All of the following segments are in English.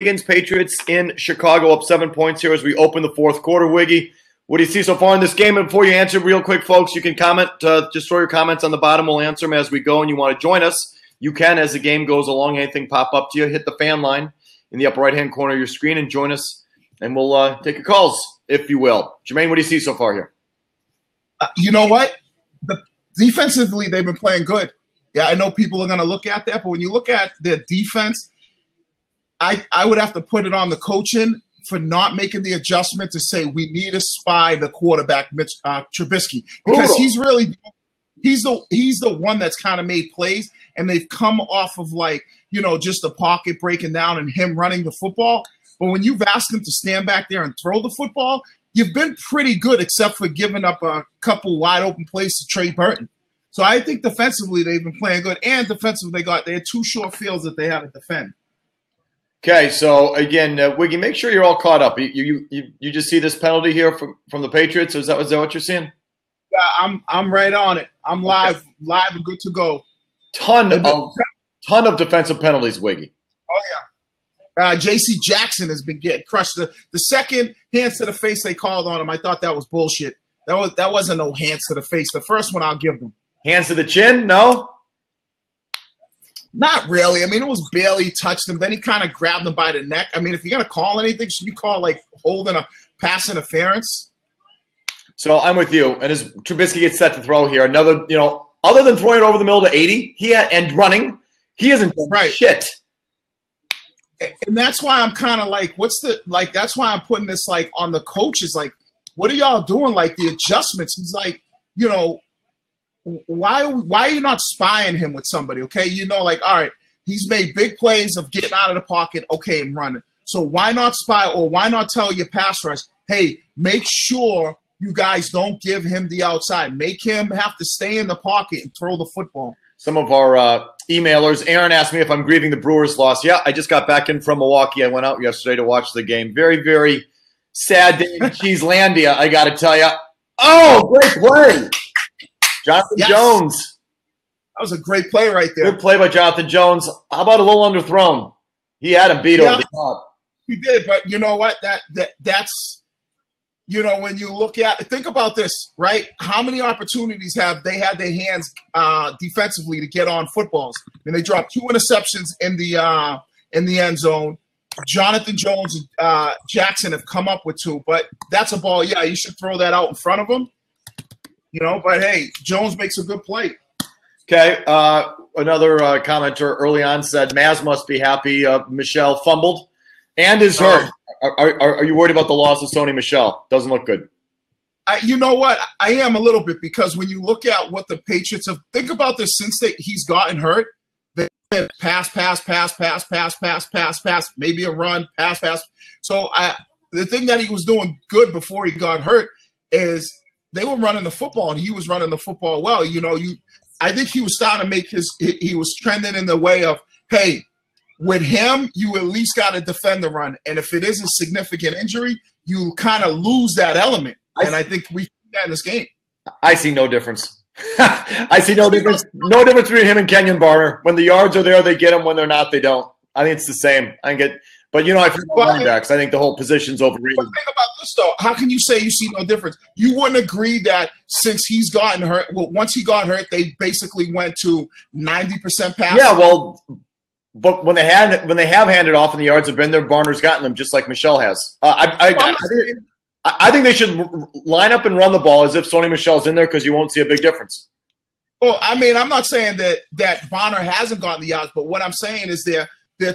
England Patriots in Chicago up 7 points here as we open the fourth quarter. Wiggy, what do you see so far in this game? And before you answer real quick, folks, you can comment. Just throw your comments on the bottom. We'll answer them as we go. And you want to join us, you can as the game goes along. Anything pop up to you, hit the fan line in the upper right-hand corner of your screen and join us. And we'll take your calls, if you will. Jermaine, what do you see so far here? You know what? Defensively, they've been playing good. Yeah, I know people are going to look at that, but when you look at their defense, I would have to put it on the coaching for not making the adjustment to say we need to spy the quarterback, Trubisky, because he's the one that's kind of made plays, and they've come off of just the pocket breaking down and him running the football. But when you've asked him to stand back there and throw the football, you've been pretty good except for giving up a couple wide open plays to Trey Burton. So I think defensively they've been playing good, and defensively they had two short fields that they had to defend. Okay, so again, Wiggy, make sure you're all caught up. You just see this penalty here from the Patriots. Is that what you're seeing? Yeah, I'm right on it. I'm live and good to go. Ton of defensive penalties, Wiggy. Oh yeah. J.C. Jackson has been getting crushed. The second hands to the face they called on him, I thought that was bullshit. That wasn't no hands to the face. The first one I'll give them. Hands to the chin? No. Not really. I mean, it was barely touched him. Then he kind of grabbed him by the neck. I mean, if you're going to call anything, should you call holding a pass interference? So I'm with you. And as Trubisky gets set to throw here, another, other than throwing it over the middle to 80 and running, he hasn't done shit. And that's why I'm kind of that's why I'm putting this on the coaches. What are y'all doing? The adjustments. He's why are you not spying him with somebody? Okay, all right, he's made big plays of getting out of the pocket, okay, and running. So why not spy, or why not tell your pass rush, hey, make sure you guys don't give him the outside. Make him have to stay in the pocket and throw the football. Some of our emailers, Aaron asked me if I'm grieving the Brewers' loss. Yeah, I just got back in from Milwaukee. I went out yesterday to watch the game. Very, very sad day in Cheeselandia, I got to tell you. Oh, great play. Jonathan Jones. That was a great play right there. Good play by Jonathan Jones. How about a little underthrown? He had him beat over the top. He did, but you know what? That's when you look at – think about this, right? How many opportunities have they had their hands defensively to get on footballs? And they dropped 2 interceptions in the end zone. Jonathan Jones and Jackson have come up with 2, but that's a ball. Yeah, you should throw that out in front of him. But hey, Jones makes a good play. Okay, another commenter early on said, Maz must be happy Michelle fumbled and is hurt. Are you worried about the loss of Sony Michel? Doesn't look good. You know what? I am a little bit, because when you look at what the Patriots have – think about this since he's gotten hurt. They pass, maybe a run, pass. So the thing that he was doing good before he got hurt is – they were running the football, and he was running the football well. I think he was starting to make he was trending in the way of, hey, with him, you at least got to defend the run. And if it is a significant injury, you kind of lose that element. And I think we see that in this game. I see no difference. I see no difference. No difference between him and Kenyon Barner. When the yards are there, they get them. When they're not, they don't. I think it's the same. I feel running backs. I think the whole position's overrated. But think about this, though. How can you say you see no difference? You wouldn't agree that since he's gotten hurt, once he got hurt, they basically went to 90% pass? Yeah, but when they have handed off and the yards have been there, Barner's gotten them just like Michelle has. I think they should line up and run the ball as if Sony Michel's in there, because you won't see a big difference. Well, I mean, I'm not saying that Barner hasn't gotten the yards, but what I'm saying is their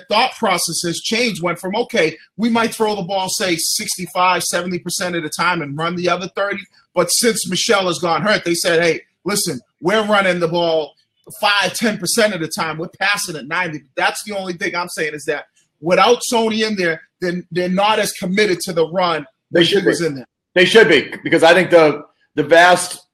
thought process has changed. Went from, okay, we might throw the ball, say, 65, 70% of the time and run the other 30. But since Michel has gone hurt, they said, hey, listen, we're running the ball 5, 10% of the time. We're passing at 90. That's the only thing I'm saying is that without Sony in there, then they're not as committed to the run. They should be. In there. They should be, because I think the vast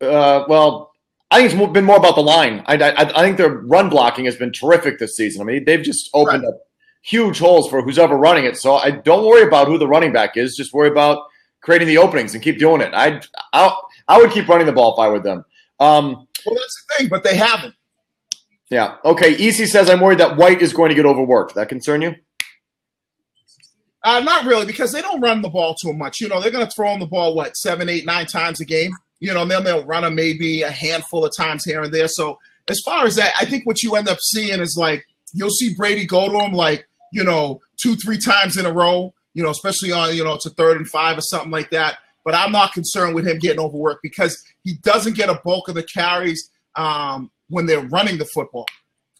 I think it's been more about the line. I think their run blocking has been terrific this season. I mean, they've just opened up huge holes for who's ever running it. So I don't worry about who the running back is. Just worry about creating the openings and keep doing it. I would keep running the ball if I were them. Well, that's the thing, but they haven't. Yeah. Okay. EC says, I'm worried that White is going to get overworked. That concern you? Not really, because they don't run the ball too much. They're going to throw him the ball, 7, 8, 9 times a game. And then they'll run him maybe a handful of times here and there. So as far as that, I think what you end up seeing is you'll see Brady go to him 2-3 times in a row, especially on, it's a 3rd and 5 or something like that. But I'm not concerned with him getting overworked because he doesn't get a bulk of the carries when they're running the football.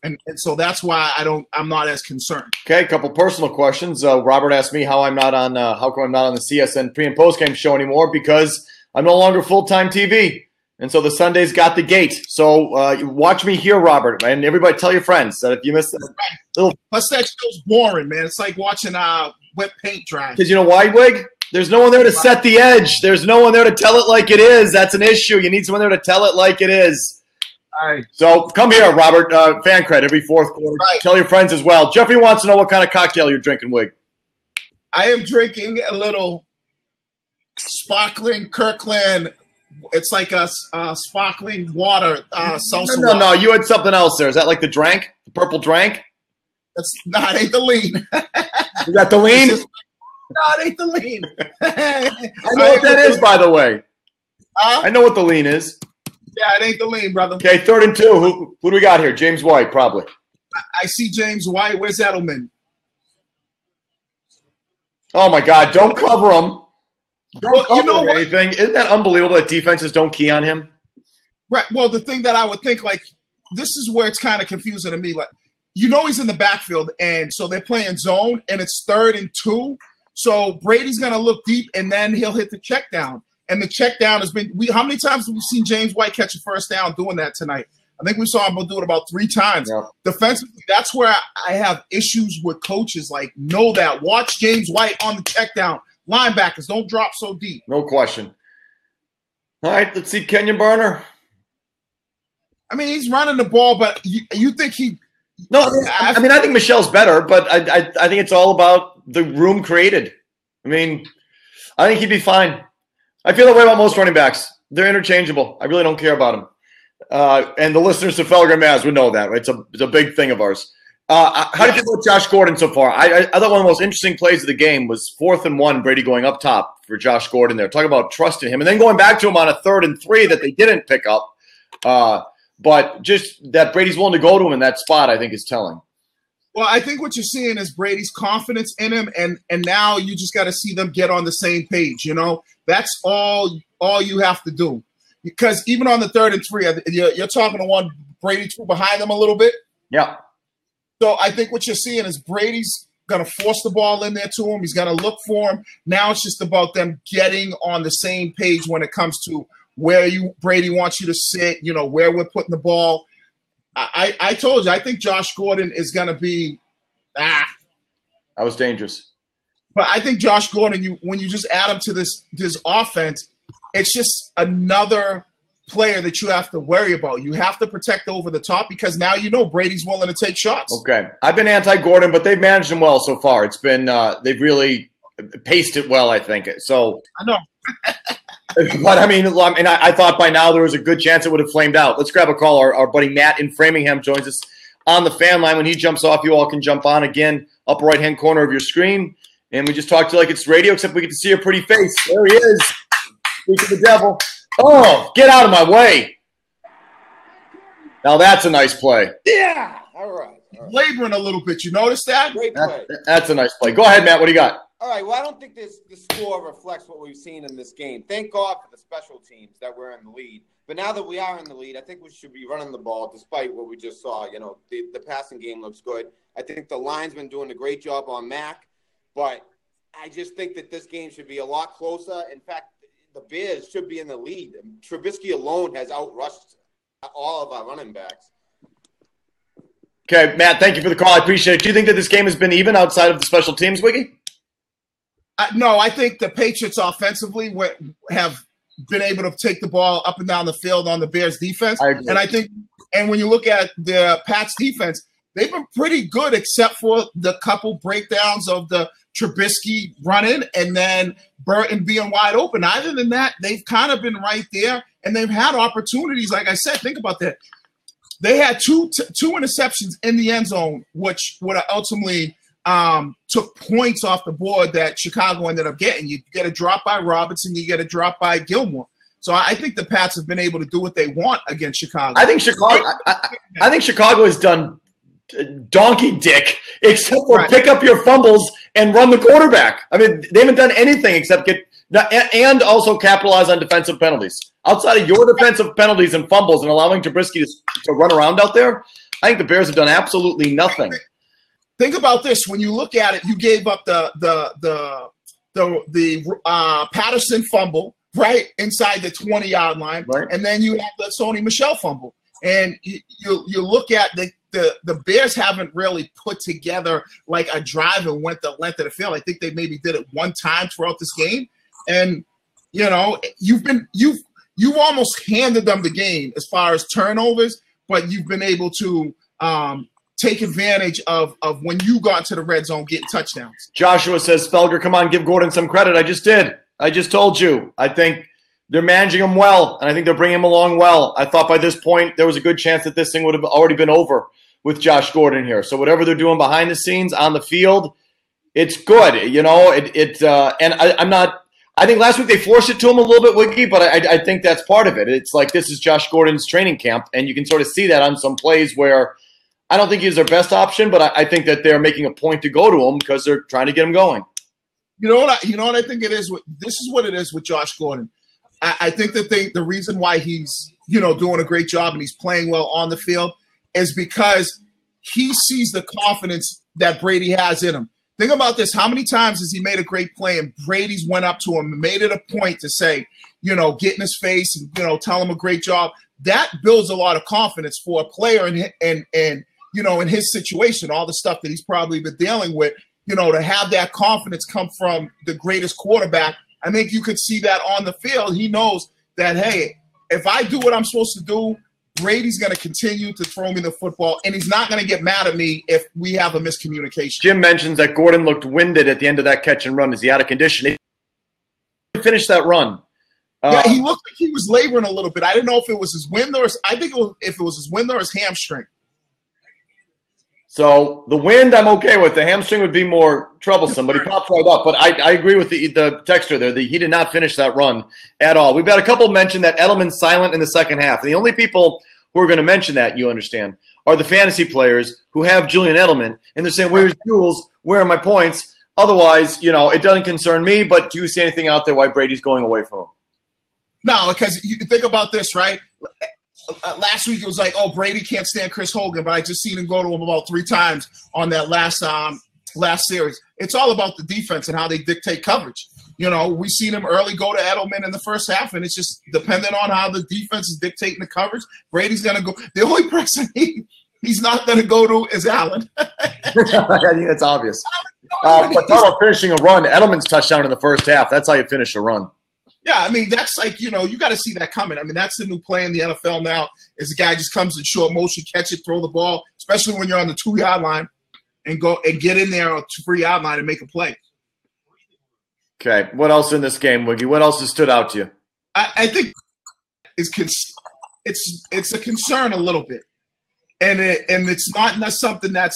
And so that's why I'm not as concerned. Okay, a couple personal questions. Robert asked me how come I'm not on the CSN pre and post game show anymore because I'm no longer full-time TV. And so the Sundays got the gate. So watch me here, Robert, and everybody tell your friends that if you missed that little. Plus that show's boring, man. It's like watching wet paint dry. Because you know why, Wig? There's no one there to set the edge. There's no one there to tell it like it is. That's an issue. You need someone there to tell it like it is. Right. So come here, Robert. Fancred every fourth quarter. Right. Tell your friends as well. Jeffrey wants to know what kind of cocktail you're drinking, Wig. I am drinking a little sparkling Kirkland. It's like a sparkling water. No. You had something else there. Is that like the drink? The purple drink? That's not. It ain't the lean. Is that the lean? No, it ain't the lean. I know what that is, by the way. I know what the lean is. Yeah, it ain't the lean, brother. Okay, 3rd and 2. Who do we got here? James White, probably. I see James White. Where's Edelman? Oh, my God. Don't cover him. Don't cover you know what? anything. Isn't that unbelievable that defenses don't key on him? Right. Well, the thing that I would think, this is where it's kind of confusing to me. He's in the backfield, and so they're playing zone, and it's 3rd and 2. So Brady's going to look deep, and then he'll hit the check down. And the check down has been how many times have we seen James White catch a first down doing that tonight? I think we saw him do it about 3 times. Yeah. Defensively, that's where I have issues with coaches. Know that. Watch James White on the check down. Linebackers, don't drop so deep. No question. All right, let's see Kenyon Barner. I mean, he's running the ball, but you think he – No, I think Michelle's better, but I think it's all about the room created. I mean, I think he'd be fine. I feel that way about most running backs. They're interchangeable. I really don't care about them. And the listeners to Felger Maz would know that. Right? It's a big thing of ours. How do you feel about Josh Gordon so far? I thought one of the most interesting plays of the game was 4th and 1, Brady going up top for Josh Gordon there. Talk about trusting him. And then going back to him on a 3rd and 3 that they didn't pick up. But just that Brady's willing to go to him in that spot, I think, is telling. Well, I think what you're seeing is Brady's confidence in him, and now you just got to see them get on the same page. That's all you have to do. Because even on the 3rd and 3, you're talking to one Brady threw behind them a little bit. Yeah. So I think what you're seeing is Brady's going to force the ball in there to him. He's going to look for him. Now it's just about them getting on the same page when it comes to where Brady wants you to sit, where we're putting the ball. I told you, I think Josh Gordon is going to be That was dangerous. But I think Josh Gordon, when you just add him to this offense, it's just another player that you have to worry about. You have to protect over the top because now Brady's willing to take shots. Okay. I've been anti-Gordon, but they've managed him well so far. It's been they've really paced it well, I think. So I know. But, I thought by now there was a good chance it would have flamed out. Let's grab a call. Our buddy Matt in Framingham joins us on the fan line. When he jumps off, you all can jump on again, upper right-hand corner of your screen. And we just talked to you like it's radio, except we get to see your pretty face. There he is. Speak of the devil. Oh, get out of my way. Now that's a nice play. Yeah. All right. Laboring a little bit. You notice that? Great play. That's a nice play. Go ahead, Matt. What do you got? All right. Well, I don't think the score reflects what we've seen in this game. Thank God for the special teams that we're in the lead. But now that we are in the lead, I think we should be running the ball despite what we just saw. The passing game looks good. I think the line's been doing a great job on Mac. But I just think that this game should be a lot closer. In fact, the Bears should be in the lead. Trubisky alone has outrushed all of our running backs. Okay, Matt, thank you for the call. I appreciate it. Do you think that this game has been even outside of the special teams, Wiggy? No, I think the Patriots offensively have been able to take the ball up and down the field on the Bears defense. I agree. And when you look at the Pats defense, they've been pretty good except for the couple breakdowns of the Trubisky running and then Burton being wide open. Other than that, they've kind of been right there, and they've had opportunities. Like I said, think about that. They had two interceptions in the end zone, which would have ultimately took points off the board that Chicago ended up getting. You get a drop by Robinson, you get a drop by Gilmore. So I think the Pats have been able to do what they want against Chicago. I think Chicago has done donkey dick except for pick up your fumbles and run the quarterback. I mean, they haven't done anything except get and also capitalize on defensive penalties. Outside of your defensive penalties and fumbles and allowing Trubisky to run around out there, I think the Bears have done absolutely nothing. Think about this: when you look at it, you gave up the Patterson fumble right inside the 20-yard line, right. And then you have the Sony Michel fumble, and you look at the Bears haven't really put together like a drive and went the length of the field. I think they maybe did it one time throughout this game, and you've almost handed them the game as far as turnovers, but you've been able to take advantage of when you got to the red zone getting touchdowns. Joshua says, Spelger, come on, give Gordon some credit. I just did. I just told you. I think they're managing him well, and I think they're bringing him along well. I thought by this point there was a good chance that this thing would have already been over with Josh Gordon here. So whatever they're doing behind the scenes on the field, it's good. And I'm not – I think last week they forced it to him a little bit, Wiggy, but I think that's part of it. It's like this is Josh Gordon's training camp, and you can sort of see that on some plays where I don't think he's their best option, but I think that they're making a point to go to him because they're trying to get him going. You know what I think it is? This is what it is with Josh Gordon. I think that the reason why he's doing a great job and he's playing well on the field is because he sees the confidence that Brady has in him. Think about this. How many times has he made a great play and Brady's went up to him and made it a point to say, get in his face and, tell him a great job. That builds a lot of confidence for a player and in his situation, all the stuff that he's probably been dealing with, to have that confidence come from the greatest quarterback. I think you could see that on the field. He knows that, hey, if I do what I'm supposed to do, Brady's going to continue to throw me the football, and he's not going to get mad at me if we have a miscommunication. Jim mentions that Gordon looked winded at the end of that catch and run. Is he out of condition? He finished that run. Yeah, he looked like he was laboring a little bit. I didn't know if it was his wind or if it was his wind or his hamstring. So the wind, I'm okay with. The hamstring would be more troublesome, but he pops right up. But I agree with the texter there. He did not finish that run at all. We've got a couple mention that Edelman's silent in the second half. And the only people who are going to mention that, you understand, are the fantasy players who have Julian Edelman. And they're saying, where's Jules? Where are my points? Otherwise, it doesn't concern me. But do you see anything out there why Brady's going away from him? No, because you think about this, right? Last week it was like, oh, Brady can't stand Chris Hogan, but I just seen him go to him about 3 times on that last series. It's all about the defense and how they dictate coverage. We seen him early go to Edelman in the first half, and it's just dependent on how the defense is dictating the coverage. Brady's going to go. The only person he's not going to go to is Allen. I think that's obvious. But talk about finishing a run. Edelman's touchdown in the first half. That's how you finish a run. Yeah, I mean, that's like, you got to see that coming. I mean, that's the new play in the NFL now is the guy just comes in short motion, catch it, throw the ball, especially when you're on the 2-yard line, and go and get in there on the 3-yard line and make a play. Okay, what else in this game, Wiggy? What else has stood out to you? I think it's a concern a little bit, and it's not something that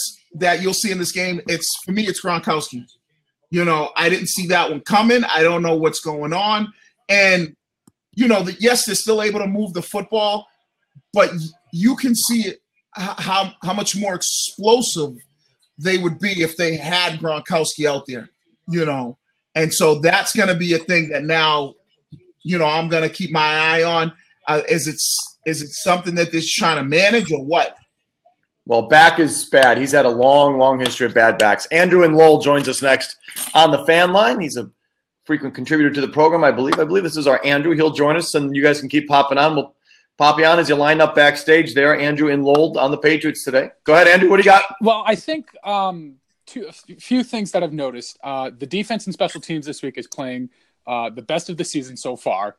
you'll see in this game. For me, it's Gronkowski. I didn't see that one coming. I don't know what's going on. And, yes, they're still able to move the football, but you can see how much more explosive they would be if they had Gronkowski out there, And so that's going to be a thing that now, I'm going to keep my eye on. Is it something that they're trying to manage or what? Well, back is bad. He's had a long, long history of bad backs. Andrew in Lowell joins us next on the fan line. He's a frequent contributor to the program, I believe. I believe this is our Andrew. He'll join us, and you guys can keep popping on. We'll pop you on as you line up backstage there. Andrew in Lowell on the Patriots today. Go ahead, Andrew. What do you got? Well, I think a few things that I've noticed. The defense and special teams this week is playing the best of the season so far.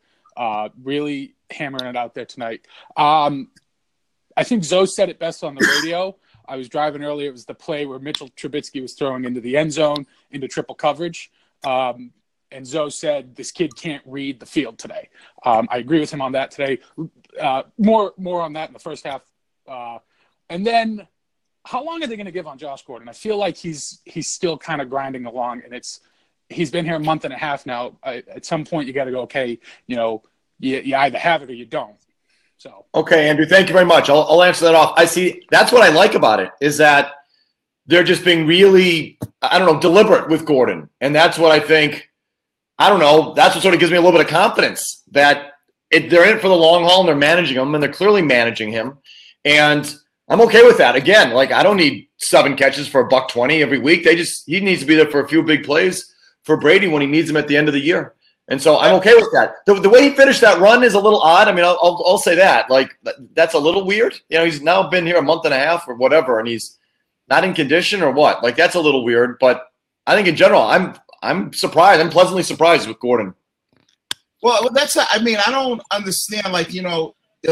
Really hammering it out there tonight. I think Zoe said it best on the radio. I was driving earlier. It was the play where Mitchell Trubisky was throwing into the end zone, into triple coverage. And Zoe said, this kid can't read the field today. I agree with him on that today. More on that in the first half. And then how long are they going to give on Josh Gordon? I feel like he's still kind of grinding along, and he's been here a month and a half now. At some point, you got to go, okay, you either have it or you don't. So okay, Andrew, thank you very much. I'll answer that off. I see. That's what I like about it is that they're just being really, I don't know, deliberate with Gordon, and that's what I think. I don't know. That's what sort of gives me a little bit of confidence that they're in it for the long haul and they're managing him, and they're clearly managing him, and I'm okay with that. Again, like I don't need 7 catches for $120 every week. He needs to be there for a few big plays for Brady when he needs him at the end of the year. And so I'm okay with that. The way he finished that run is a little odd. I mean, I'll say that. Like that's a little weird. He's now been here a month and a half or whatever, and he's not in condition or what. Like that's a little weird. But I think in general, I'm surprised. I'm pleasantly surprised with Gordon. Well, I don't understand.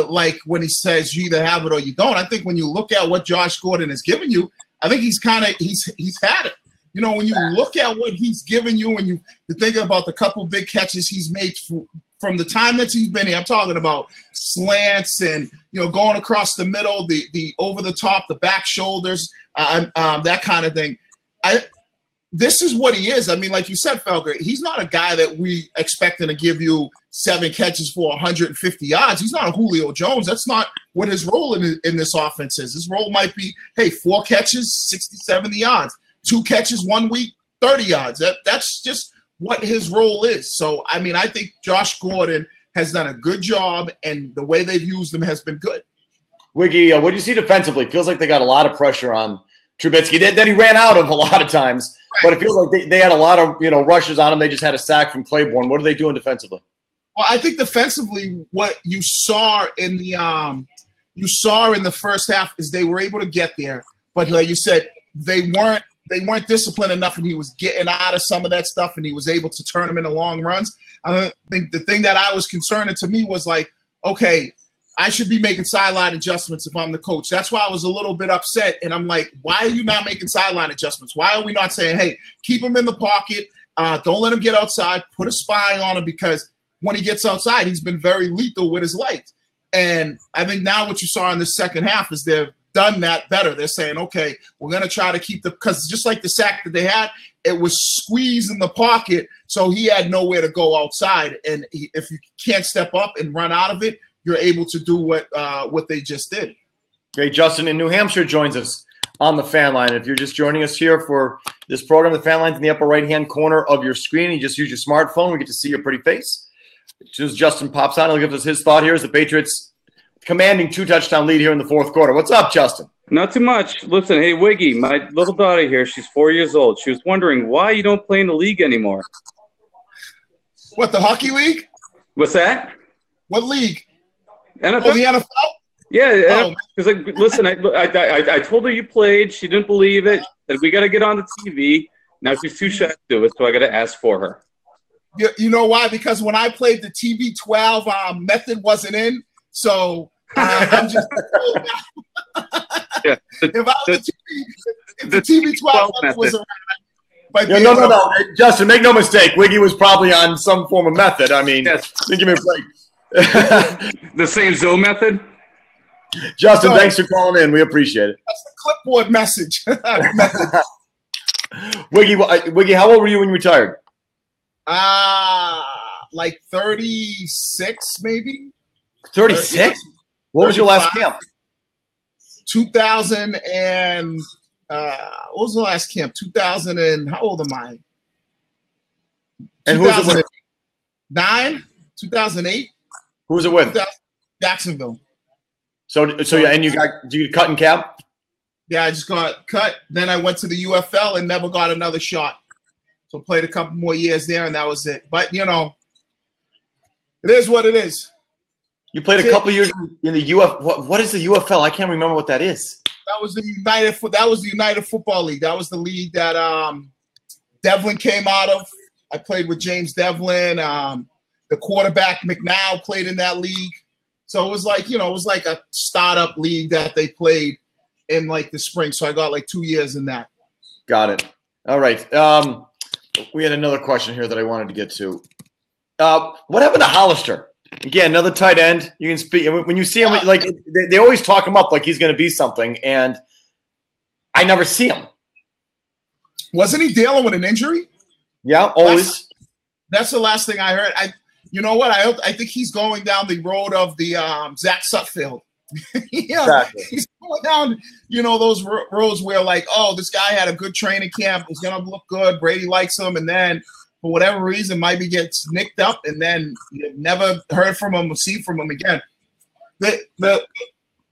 Like when he says you either have it or you don't. I think when you look at what Josh Gordon has given you, I think he's had it. When you look at what he's given you and you think about the couple big catches he's made from the time that he's been here, I'm talking about slants and, going across the middle, the over the top, the back shoulders, that kind of thing. This is what he is. I mean, like you said, Felger, he's not a guy that we expecting to give you 7 catches for 150 yards. He's not a Julio Jones. That's not what his role in this offense is. His role might be, 4 catches, 60, 70 yards. 2 catches 1 week, 30 yards. That's just what his role is. So, I mean, I think Josh Gordon has done a good job, and the way they've used him has been good. Wiggy, what do you see defensively? Feels like they got a lot of pressure on Trubisky that he ran out of a lot of times. But it feels like they had a lot of rushes on him. They just had a sack from Claiborne. What are they doing defensively? Well, I think defensively, what you saw in the first half is they were able to get there, but like you said, they weren't disciplined enough, and he was getting out of some of that stuff, and he was able to turn them into long runs. I think the thing that I was concerned to me was like, okay, I should be making sideline adjustments if I'm the coach. That's why I was a little bit upset. And I'm like, why are you not making sideline adjustments? Why are we not saying, hey, keep him in the pocket. Don't let him get outside. Put a spy on him, because when he gets outside, he's been very lethal with his legs. And I think now what you saw in the second half is they've done that better. They're saying, okay, we're going to try to keep because just like the sack that they had, it was squeezed in the pocket, so he had nowhere to go outside. And if you can't step up and run out of it, you're able to do what they just did. Okay, Justin in New Hampshire joins us on the fan line. If you're just joining us here for this program, the fan line's in the upper right-hand corner of your screen. You just use your smartphone. We get to see your pretty face. As soon as Justin pops on, he'll give us his thought here as the Patriots commanding 2-touchdown lead here in the fourth quarter. What's up, Justin? Not too much. Listen, hey, Wiggy, my little daughter here, she's 4 years old. She was wondering why you don't play in the league anymore. What, the hockey league? What's that? What league? NFL? Oh, the NFL? Yeah. Because listen, I told her you played. She didn't believe it. Said we got to get on the TV. Now she's too shy to do it, so I got to ask for her. You know why? Because when I played, the TB12 method wasn't in, so I'm just yeah. If the TB12 method was around. No. Justin, make no mistake. Wiggy was probably on some form of method. I mean, yes. Give me a break. The same Zoe method? Justin, thanks for calling in. We appreciate it. That's the clipboard message. Wiggy, how old were you when you retired? Like 36, maybe. 36? What was your last camp? 2000 and what was the last camp? 2000 and how old am I? And who was it with? 2008. Who was it with? Jacksonville. So yeah, and you cut and cap? Yeah, I just got cut. Then I went to the UFL and never got another shot. So played a couple more years there, and that was it. But it is what it is. You played a couple years in the UFL. What is the UFL? I can't remember what that is. That was the United Football League. That was the league that Devlin came out of. I played with James Devlin. The quarterback McNow played in that league. So it was like a startup league that they played in like the spring. So I got like 2 years in that. Got it. All right. We had another question here that I wanted to get to. What happened to Hollister? Again, another tight end. You can speak when you see him. Like they always talk him up like he's going to be something. And I never see him. Wasn't he dealing with an injury? Yeah, always. That's the last thing I heard. You know what? I think he's going down the road of the Zach Sutfield. Yeah, exactly. He's going down, those roads where like, oh, this guy had a good training camp. He's gonna look good. Brady likes him, and then for whatever reason, maybe gets nicked up, and then you've never heard from him or seen from him again. The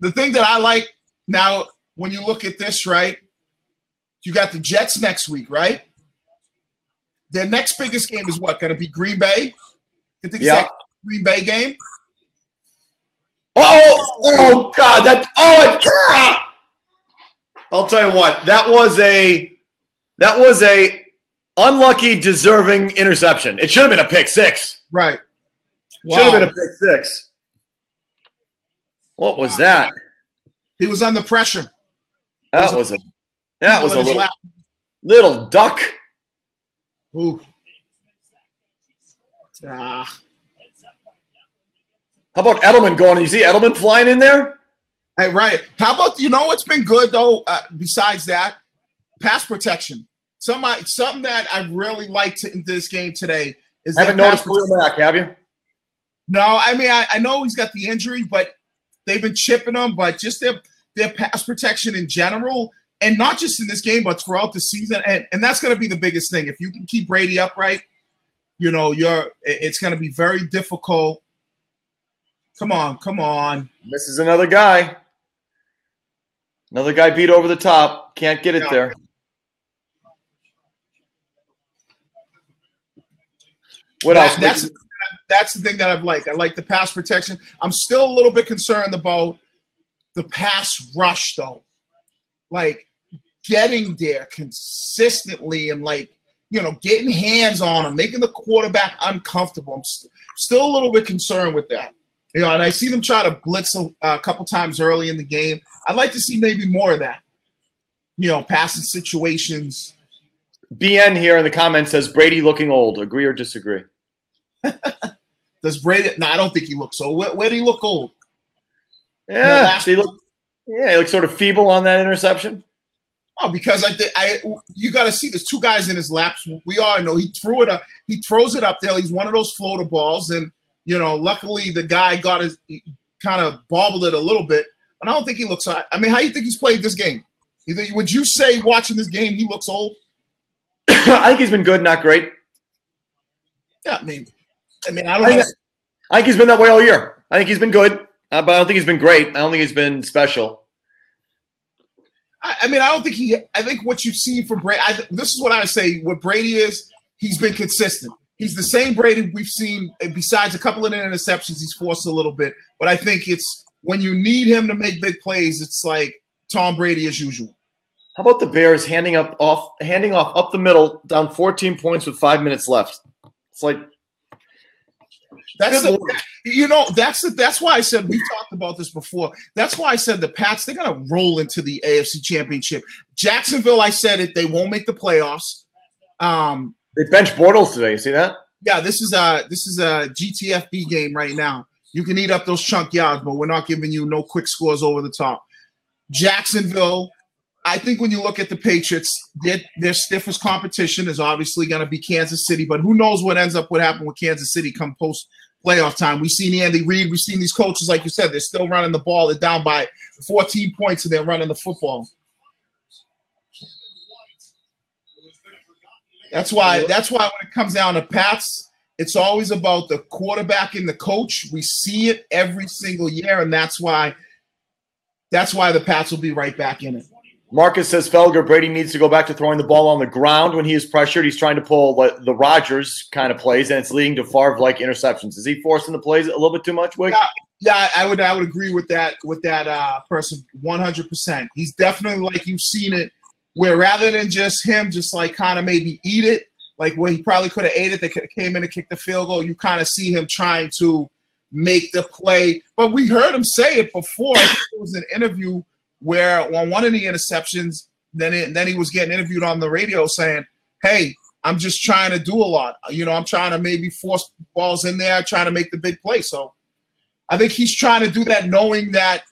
thing that I like now, when you look at this, right? You got the Jets next week, right? Their next biggest game is what? Going to be Green Bay? You think it's that Green Bay game? Oh God! I'll tell you what. That was a unlucky, deserving interception. It should have been a pick six. Right. Wow. Should have been a pick six. What was that? He was under pressure. That was a little duck. Ooh. How about Edelman going? You see Edelman flying in there? Hey, right. How about, what's been good, though, besides that? Pass protection. Something that I really liked in this game today is I haven't noticed Khalil Mack, have you? No, I mean, I know he's got the injury, but they've been chipping him. But just their pass protection in general, and not just in this game, but throughout the season. And that's going to be the biggest thing. If you can keep Brady upright, it's going to be very difficult. Come on. This is another guy. Another guy beat over the top. Can't get it there. What else? That's the thing that I've liked. I like the pass protection. I'm still a little bit concerned about the pass rush, though. Like, getting there consistently and, getting hands on him, making the quarterback uncomfortable. I'm still a little bit concerned with that. And I see them try to blitz a couple times early in the game. I'd like to see maybe more of that. Passing situations. BN here in the comments says Brady looking old. Agree or disagree? Does Brady? No, I don't think he looks old. Where do he look old? Yeah, he looks sort of feeble on that interception. Oh, because you got to see there's two guys in his laps. We all know he threw it up. He throws it up there. He's one of those floater balls, and luckily the guy kind of bobbled it a little bit. But I don't think he looks. I mean, how do you think he's played this game? Would you say watching this game he looks old? I think he's been good, not great. Yeah, I mean, I don't know. I think he's been that way all year. I think he's been good, but I don't think he's been great. I don't think he's been special. I don't think I think what you've seen from Brady, this is what I say. What Brady is, he's been consistent. He's the same Brady we've seen, besides a couple of interceptions he's forced a little bit. But I think it's when you need him to make big plays, it's like Tom Brady as usual. How about the Bears handing off up the middle, down 14 points with 5 minutes left? It's like that's why I said we talked about this before. That's why I said the Pats, they're gonna roll into the AFC Championship. Jacksonville, I said it, they won't make the playoffs. They benched Bortles today. You see that? Yeah, this is a GTFB game right now. You can eat up those chunk yards, but we're not giving you no quick scores over the top. Jacksonville, I think when you look at the Patriots, their stiffest competition is obviously going to be Kansas City, but who knows what happen with Kansas City come post-playoff time. We've seen Andy Reid. We've seen these coaches, like you said, they're still running the ball. They're down by 14 points, and they're running the football. That's why when it comes down to Pats, it's always about the quarterback and the coach. We see it every single year, and that's why the Pats will be right back in it. Marcus says Felger, Brady needs to go back to throwing the ball on the ground when he is pressured. He's trying to pull the Rodgers kind of plays, and it's leading to Favre-like interceptions. Is he forcing the plays a little bit too much, Wig? Yeah, I would agree with that person 100%. He's definitely like you've seen it, where rather than just him just like kind of maybe eat it, like where he probably could have ate it, they could have came in and kicked the field goal. You kind of see him trying to make the play. But we heard him say it before. I think it was an interview where on one of the interceptions, then he was getting interviewed on the radio saying, hey, I'm just trying to do a lot. I'm trying to maybe force balls in there, trying to make the big play. So I think he's trying to do that knowing that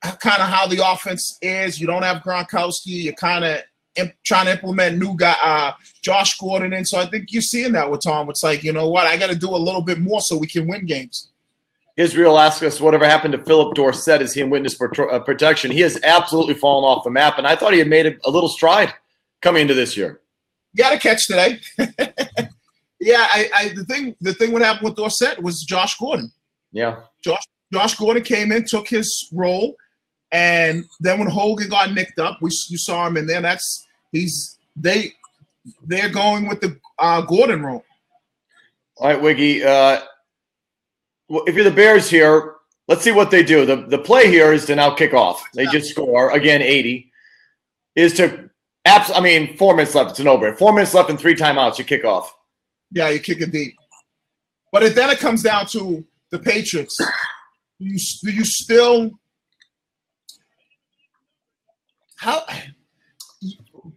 kind of how the offense is. You don't have Gronkowski. You're kind of trying to implement new guy, Josh Gordon in. So I think you're seeing that with Tom. It's like, you know what? I got to do a little bit more so we can win games. Israel asks us whatever happened to Philip Dorsett. Is he in witness protection? He has absolutely fallen off the map, and I thought he had made a little stride coming into this year. You got a catch today. Yeah, the thing what happened with Dorsett was Josh Gordon. Yeah. Josh Gordon came in, took his role, and then when Hogan got nicked up, you saw him in there. They're going with the Gordon role. All right, Wiggy. If you're the Bears here, let's see what they do. The play here is to now kick off. They just score again. 80 is to 4 minutes left. It's an over. 4 minutes left and 3 timeouts. You kick off. Yeah, you kick it deep. But then it comes down to the Patriots. Do you still how?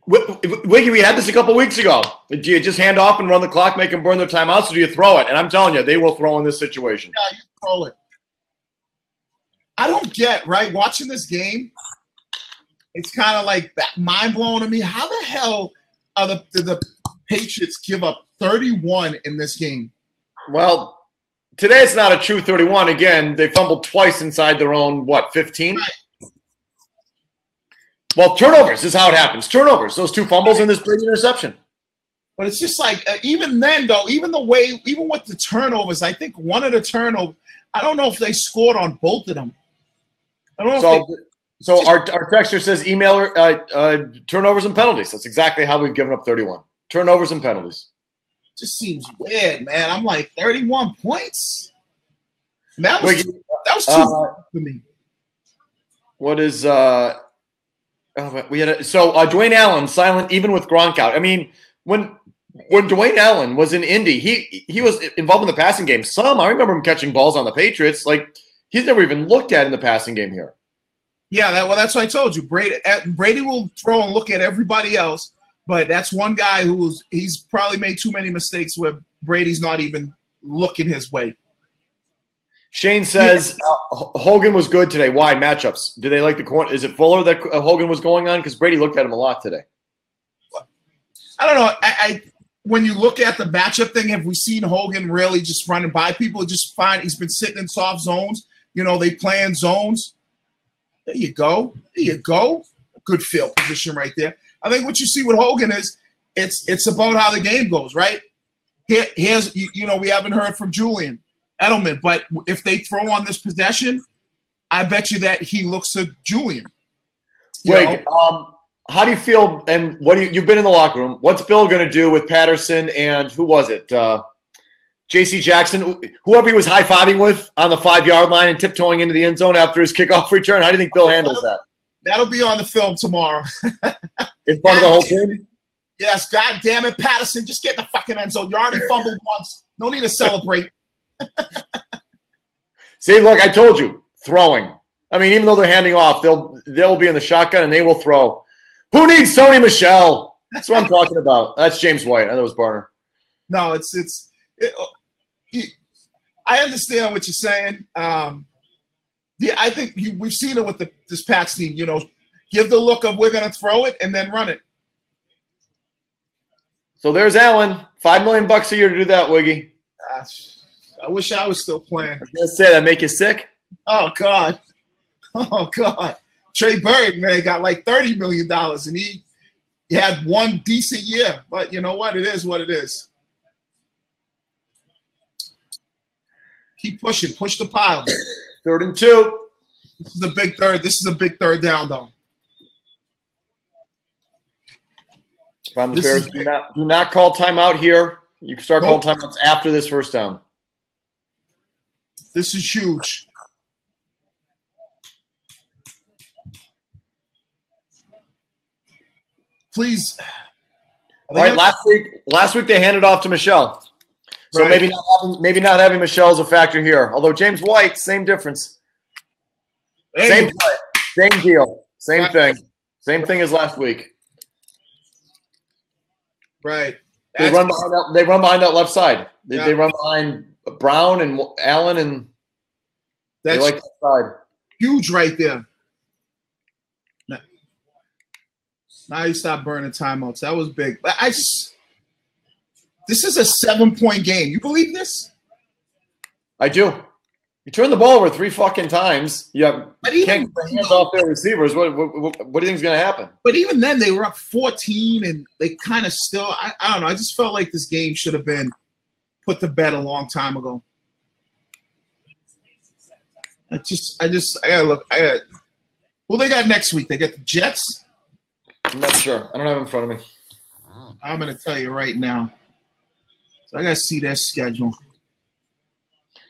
Wiggy, we had this a couple weeks ago. Do you just hand off and run the clock, make them burn their timeouts, or do you throw it? And I'm telling you, they will throw in this situation. Yeah, you throw it. I don't get, right? Watching this game, it's kind of like mind-blowing to me. How the hell did the Patriots give up 31 in this game? Well, today it's not a true 31. Again, they fumbled twice inside their own, 15? Right. Well, turnovers is how it happens. Turnovers, those 2 fumbles and this big interception. But it's just like, even then, though, even with the turnovers, I think one of the turnovers, I don't know if they scored on both of them. I don't know So our texter says email turnovers and penalties. That's exactly how we've given up 31. Turnovers and penalties. Just seems weird, man. I'm like, 31 points? That was too for me. What is Dwayne Allen silent even with Gronk out. I mean, when Dwayne Allen was in Indy, he was involved in the passing game. I remember him catching balls on the Patriots. Like, he's never even looked at in the passing game here. Yeah, that's what I told you. Brady will throw and look at everybody else, but that's one guy he's probably made too many mistakes where Brady's not even looking his way. Shane says Hogan was good today. Why? Matchups. Do they like the corner? Is it Fuller that Hogan was going on? Because Brady looked at him a lot today. I don't know. When you look at the matchup thing, have we seen Hogan really just running by people? Just fine. He's been sitting in soft zones. You know, they play in zones. There you go. Good field position right there. I think what you see with Hogan is it's about how the game goes, right? Here's we haven't heard from Julian Edelman, but if they throw on this possession, I bet you that he looks at Julian. Wait, how do you feel? And you've been in the locker room? What's Bill going to do with Patterson and who was it? J.C. Jackson, whoever he was high-fiving with on the 5-yard line and tiptoeing into the end zone after his kickoff return. How do you think Bill handles that? That'll be on the film tomorrow. In front of the whole team? Yes, God damn it, Patterson. Just get in the fucking end zone. You already fumbled once. No need to celebrate. See, look, I told you, throwing. I mean, even though they're handing off, they'll be in the shotgun and they will throw. Who needs Sony Michel? That's what I'm talking about. That's James White. I know it was Barner. No, I understand what you're saying. I think we've seen it with this Pats team. Give the look of we're going to throw it and then run it. So there's Allen. $5 million a year to do that, Wiggy. Gosh, I wish I was still playing. I was going to say, that make you sick? Oh, God. Trey Bird, man, got like $30 million, and he had one decent year. But you know what? It is what it is. Keep pushing. Push the pile. 3rd and 2. This is a big third. This is a big third down, though. From the Bears, do not call timeout here. You can start calling timeouts after this first down. This is huge. Please. All right. Last week they handed off to Michelle. So right. maybe not having Michelle is a factor here. Although James White, same difference. Same play, same deal, same thing. Same thing as last week. Right. They run behind that left side. They run behind Brown and Allen, and they like that side. Huge right there. Now you stop burning timeouts. That was big. But this is a 7-point game. You believe this? I do. You turn the ball over 3 fucking times. You can't get hands off their receivers. What do you think is going to happen? But even then, they were up 14, and they kind of still. I don't know. I just felt like this game should have been put to bed a long time ago. I gotta look. Who they got next week? They got the Jets. I'm not sure. I don't have it in front of me. I'm gonna tell you right now. So I gotta see their schedule.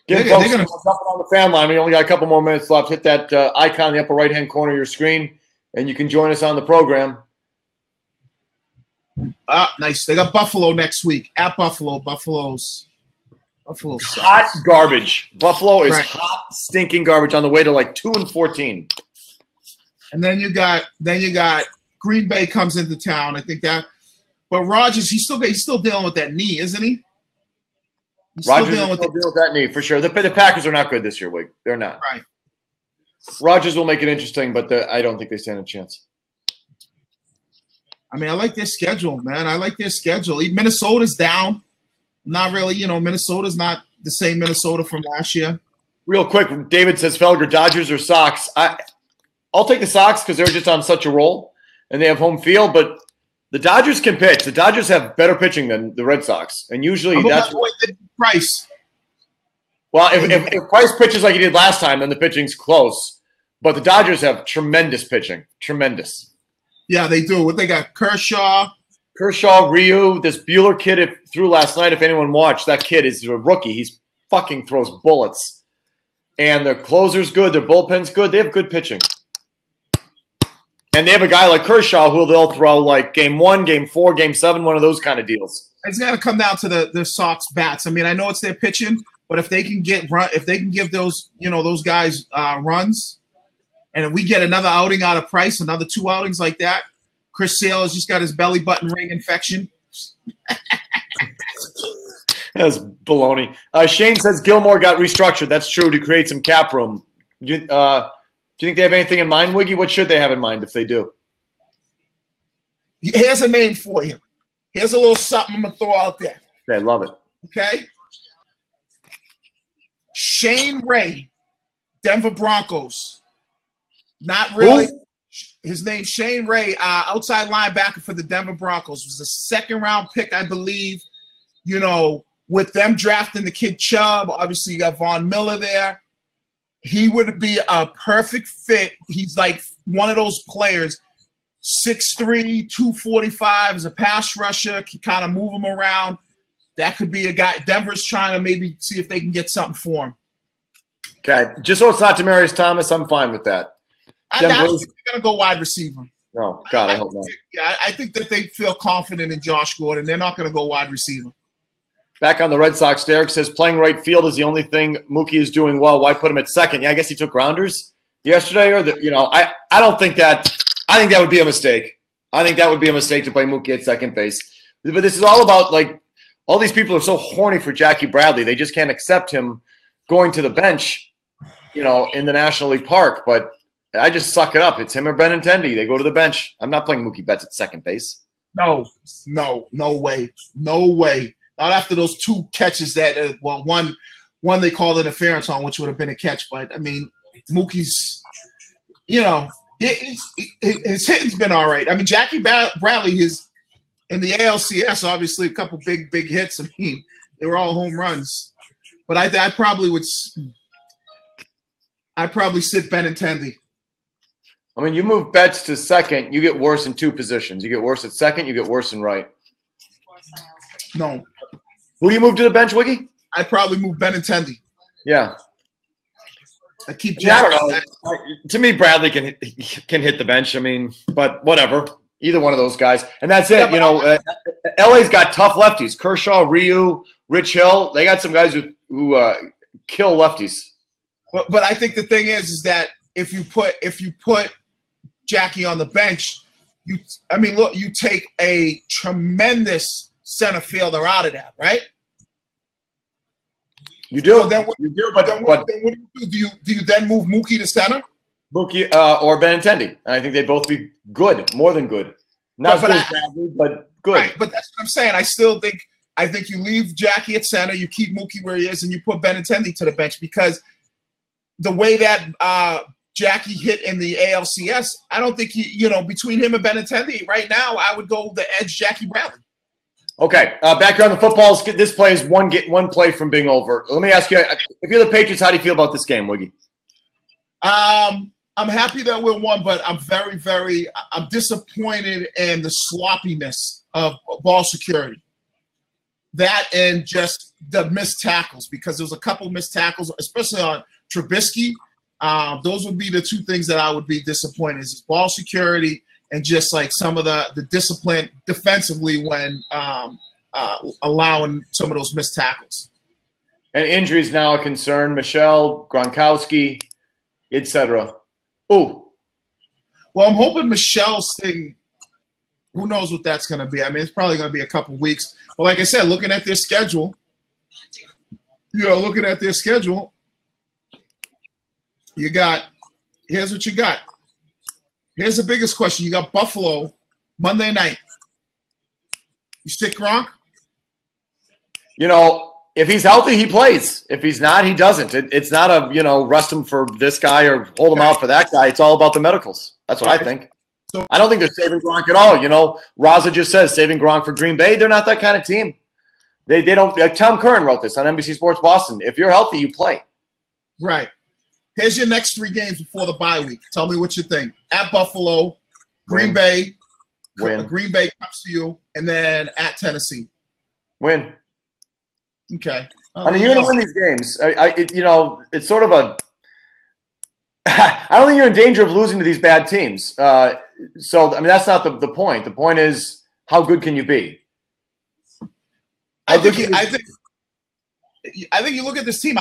They're going to jump on the fan line. We only got a couple more minutes left. Hit that icon in the upper right-hand corner of your screen, and you can join us on the program. Nice. They got Buffalo next week. At Buffalo. Buffalo sucks. Hot garbage. Buffalo is hot, stinking garbage on the way to like 2-14. And then you got Green Bay comes into town. I think that. But Rodgers, he's still dealing with that knee, isn't he? Rodgers is still dealing with that knee for sure. The Packers are not good this year, Wig. They're not. Right. Rodgers will make it interesting, but I don't think they stand a chance. I mean, I like their schedule, man. I like their schedule. Minnesota's down. Not really, Minnesota's not the same Minnesota from last year. Real quick, David says, Felger, Dodgers or Sox? I'll take the Sox because they're just on such a roll, and they have home field, but the Dodgers can pitch. The Dodgers have better pitching than the Red Sox, and usually that's Price. Well, if Price pitches like he did last time, then the pitching's close. But the Dodgers have tremendous pitching, tremendous. Yeah, they do. What they got? Kershaw, Ryu. This Bueller kid threw last night. If anyone watched, that kid is a rookie. He's fucking throws bullets, and their closer's good. Their bullpen's good. They have good pitching. And they have a guy like Kershaw who they'll throw like game 1, game 4, game 7, one of those kind of deals. It's got to come down to the Sox bats. I mean, I know it's their pitching, but if they can give those those guys runs, and if we get another outing out of Price, another 2 outings like that, Chris Sale has just got his belly button ring infection. That's baloney. Shane says Gilmore got restructured. That's true, to create some cap room. Do you think they have anything in mind, Wiggy? What should they have in mind if they do? Here's a name for you. Here's a little something I'm going to throw out there. I love it. Okay? Shane Ray, Denver Broncos. Not really. Who? His name's Shane Ray, outside linebacker for the Denver Broncos. Was a 2nd-round pick, I believe. With them drafting the kid Chubb, obviously you got Von Miller there. He would be a perfect fit. He's like one of those players, 6'3", 245, as a pass rusher, can kind of move him around. That could be a guy. Denver's trying to maybe see if they can get something for him. Okay. Just so it's not Demaryius Thomas, I'm fine with that. I think they're going to go wide receiver. Oh, God, I hope not. Yeah, I think that they feel confident in Josh Gordon. They're not going to go wide receiver. Back on the Red Sox, Derek says playing right field is the only thing Mookie is doing well. Why put him at second? Yeah, I guess he took grounders yesterday. I don't think that – I think that would be a mistake. I think that would be a mistake to play Mookie at second base. But this is all about, like, all these people are so horny for Jackie Bradley. They just can't accept him going to the bench, in the National League Park. But I just suck it up. It's him or Benintendi. They go to the bench. I'm not playing Mookie Betts at second base. No way. No way. Not after those 2 catches that, one they called interference on, which would have been a catch. But, I mean, Mookie's, his hitting's been all right. I mean, Jackie Bradley is in the ALCS, obviously, a couple big hits. I mean, they were all home runs. But I probably sit Benintendi. I mean, you move Betts to second, you get worse in 2 positions. You get worse at second, you get worse in right. No. Who do you move to the bench, Wiggy? I'd probably move Benintendi. Yeah. I keep Jack. I don't know. To me, Bradley can hit the bench. I mean, but whatever. Either one of those guys. And that's it. LA's got tough lefties. Kershaw, Ryu, Rich Hill. They got some guys who kill lefties. But I think the thing is that if you put Jackie on the bench, you take a tremendous center fielder out of that, right? You do. So then what do you do? Do you then move Mookie to center? Mookie or Benintendi. I think they'd both be good, more than good. Not as good as Bradley, but good. Right, but that's what I'm saying. I think you leave Jackie at center, you keep Mookie where he is, and you put Benintendi to the bench because the way that Jackie hit in the ALCS, I don't think between him and Benintendi right now, I would go the edge Jackie Bradley. Okay, back here on the footballs. This play is one play from being over. Let me ask you, if you're the Patriots, how do you feel about this game, Wiggy? I'm happy that we're one, but I'm very, very I'm disappointed in the sloppiness of ball security. That and just the missed tackles, because there was a couple missed tackles, especially on Trubisky. Those would be the two things that I would be disappointed is ball security and just like some of the discipline defensively when allowing some of those missed tackles. And injuries now a concern. Michelle, Gronkowski, etc. Oh, well, I'm hoping Michelle's thing. Who knows what that's going to be? I mean, it's probably going to be a couple weeks. But like I said, looking at their schedule, here's what you got. Here's the biggest question. You got Buffalo Monday night. You stick Gronk? If he's healthy, he plays. If he's not, he doesn't. It's not a, rest him for this guy or hold him out for that guy. It's all about the medicals. That's what I think. So, I don't think they're saving Gronk at all. Raza just says saving Gronk for Green Bay. They're not that kind of team. They don't. Like Tom Curran wrote this on NBC Sports Boston. If you're healthy, you play. Right. Here's your next 3 games before the bye week. Tell me what you think. At Buffalo, Green Bay. Win. Green Bay comes to you, and then at Tennessee. Win. Okay. You're going to win these games. It's sort of a – I don't think you're in danger of losing to these bad teams. That's not the point. The point is how good can you be? I think you look at this team.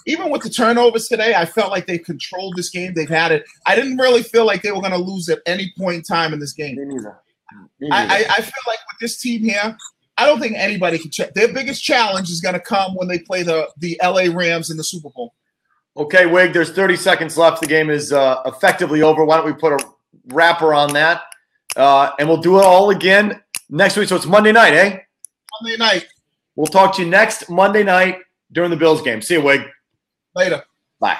Even with the turnovers today, I felt like they controlled this game. They've had it. I didn't really feel like they were going to lose at any point in time in this game. Me neither. I feel like with this team here, I don't think anybody can check. Their biggest challenge is going to come when they play the LA Rams in the Super Bowl. Okay, Wig, there's 30 seconds left. The game is effectively over. Why don't we put a wrapper on that? And we'll do it all again next week. So it's Monday night, eh? Monday night. We'll talk to you next Monday night during the Bills game. See you, Wig. Later. Bye.